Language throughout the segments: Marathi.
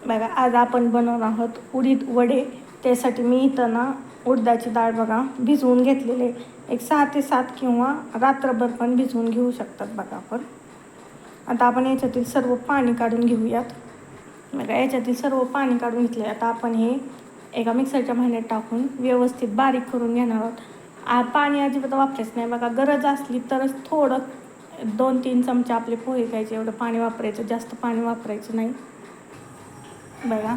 बघा आज आपण बनवणार आहोत उडीद वडे. त्यासाठी मी इथं ना उडदाची डाळ बघा भिजवून घेतलेले, एक 6 ते 7 किंवा रात्रभर पण भिजवून घेऊ शकतात बघा आपण. आता आपण याच्यातील सर्व पाणी काढून घेऊयात. बघा याच्यातील सर्व पाणी काढून घेतले. आता आपण हे एका मिक्सरच्या भांड्यात टाकून व्यवस्थित बारीक करून घेणार आहोत. पाणी अजिबात वापरायचं नाही बघा. गरज असली तरच थोडं 2-3 चमचे आपले पोहे खायचे एवढं पाणी वापरायचं, जास्त पाणी वापरायचं नाही. बघा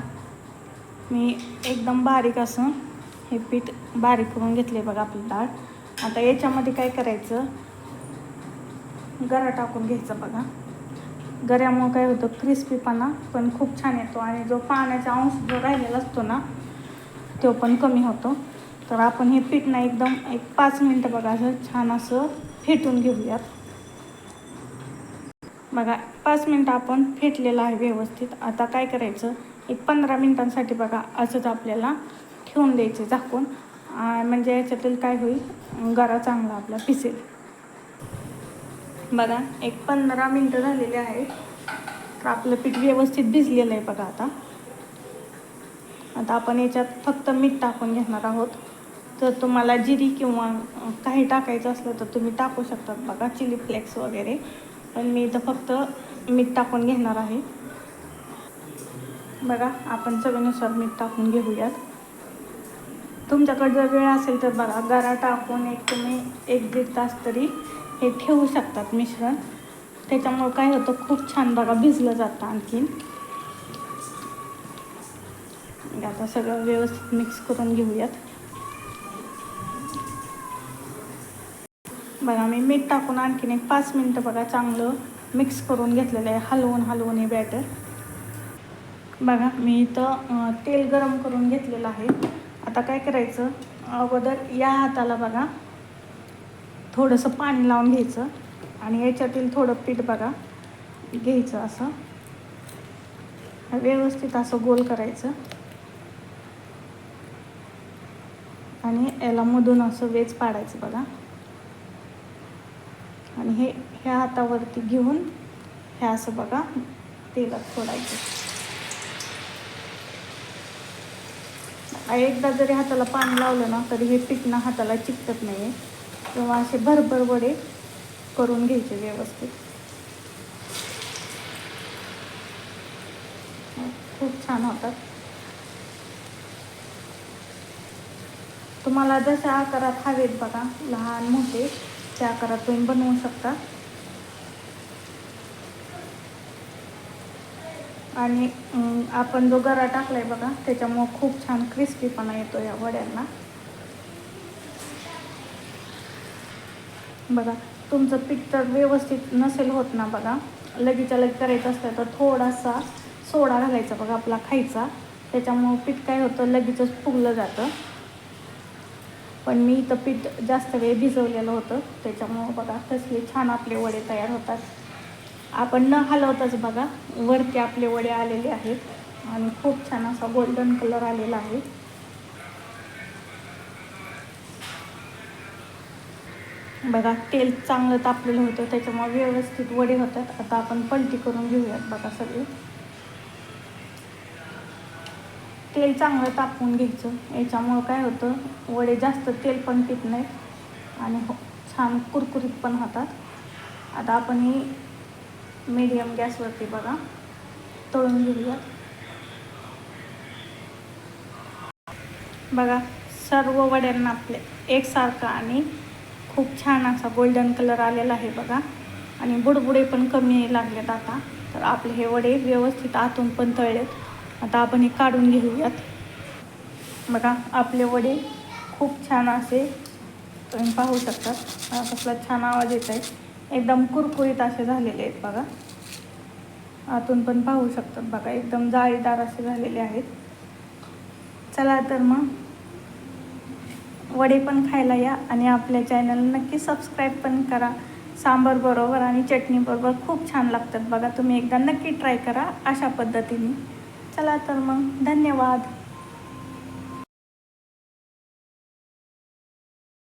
मी एकदम बारीक असं हे पीठ बारीक करून घेतले बघा आपली डाळ. आता याच्यामध्ये काय करायचं, गरा टाकून घ्यायचं बघा. गऱ्यामुळं काय होतं, क्रिस्पीपणा पण खूप छान येतो आणि जो पाण्याचा अंश जो राहिलेला असतो ना तो पण कमी होतो. तर आपण हे पीठ ना एकदम एक 5 मिनटं बघा असं छान असं फेटून घेऊयात. बघा 5 मिनटं आपण फेटलेलं आहे व्यवस्थित. आता काय करायचं, एक 15 मिनटांसाठी बघा असंच आपल्याला ठेवून द्यायचे झाकून. म्हणजे याच्यातील काय होईल, गरा चांगला आपला पिसेल. बघा एक 15 मिनटं झालेले आहे. तर आपलं पीठ व्यवस्थित भिजलेलं आहे बघा. आता आपण याच्यात फक्त मीठ टाकून घेणार आहोत. तर तुम्हाला जिरी किंवा काही टाकायचं असलं तर तुम्ही टाकू शकतात बघा, चिली फ्लेक्स वगैरे. पण मी इथं फक्त मीठ टाकून घेणार आहे. बघा आपण चवीनुसार मीठ टाकून घेऊयात. तुमच्याकडे जर वेळ असेल तर बघा गरा टाकून तुम्ही 1-1.5 तास तरी हे ठेवू शकतात मिश्रण. त्याच्यामुळं काय होतं, खूप छान बघा भिजलं जातं आणखीन. आता सगळं व्यवस्थित मिक्स करून घेऊयात. बघा मी मीठ टाकून आणखीन एक 5 मिनटं बघा चांगलं मिक्स करून घेतलेलं आहे, हलवून हे बॅटर. बघा मी इथं तेल गरम करून घेतलेलं आहे. आता काय करायचं, अगोदर या हाताला बघा थोडंसं पाणी लावून घ्यायचं आणि याच्यातील थोडं पीठ बघा घ्यायचं, असं व्यवस्थित असं गोल करायचं आणि याला मधून असं वेच पाडायचं बघा. आणि ह्या हातावरती घेऊन हे असं बघा तेलात सोडायचं. एकदा जरी हाताला पाणी लावलं ना तरी हे पीठ ना हाताला चिकटत नाही आहे. किंवा असे भरभर वडे करून घ्यायचे व्यवस्थित. खूप छान होतात. तुम्हाला जशा आकारात हवेत बघा, लहान मोठे त्या आकारात तुम्ही बनवू शकता. आणि आपण जो गरा टाकलाय बघा त्याच्यामुळं खूप छान क्रिस्पीपणा येतो या वड्यांना. बघा तुमचं पीठ तर व्यवस्थित नसेल होत ना बघा, लगेच करायचं असतं तर थोडासा सोडा घालायचा बघा आपला खायचा. त्याच्यामुळं पीठ काय होतं, लगेचच फुगलं जातं. पण मी इथं पीठ जास्त वेळ भिजवलेलं होतं त्याच्यामुळं बघा कसले छान आपले वडे तयार होतात. आपण न हलवताच बघा वरती आपले वडे आलेले आहेत आणि खूप छान असा गोल्डन कलर आलेला आहे. बघा तेल चांगलं तापलेलं होतं त्याच्यामुळे व्यवस्थित वडे होतात. आता आपण पलटी करून घेऊयात बघा. सगळे तेल चांगलं तापवून घ्यायचं, याच्यामुळं काय होतं, वडे जास्त तेल पण पित नाहीत आणि छान कुरकुरीत पण होतात. आता आपण ही मीडियम गॅसवरती बघा तळून घेऊयात. बघा सर्व वड्यांना आपले एकसारखा आणि खूप छान असा गोल्डन कलर आलेला आहे बघा. आणि बुडबुडे पण कमी लागलेत आता. तर आपले हे वडे व्यवस्थित आतून पण तळलेत. आता आपण हे काढून घेऊयात. बघा आपले वडे खूप छान असे तुम्ही पाहू शकता. कसला छान आवाज येत आहे, एकदम कुरकुरीत असे झालेले आहेत बघा. आतून पण पाहू शकतात बघा, एकदम जाळीदार असे झालेले आहेत. चला तर मग वडे पण खायला या आणि आपल्या चॅनल नक्की सबस्क्राईब पण करा. सांबार बरोबर आणि चटणी बरोबर खूप छान लागतात बघा. तुम्ही एकदा नक्की ट्राय करा अशा पद्धतीने. चला तर मग धन्यवाद.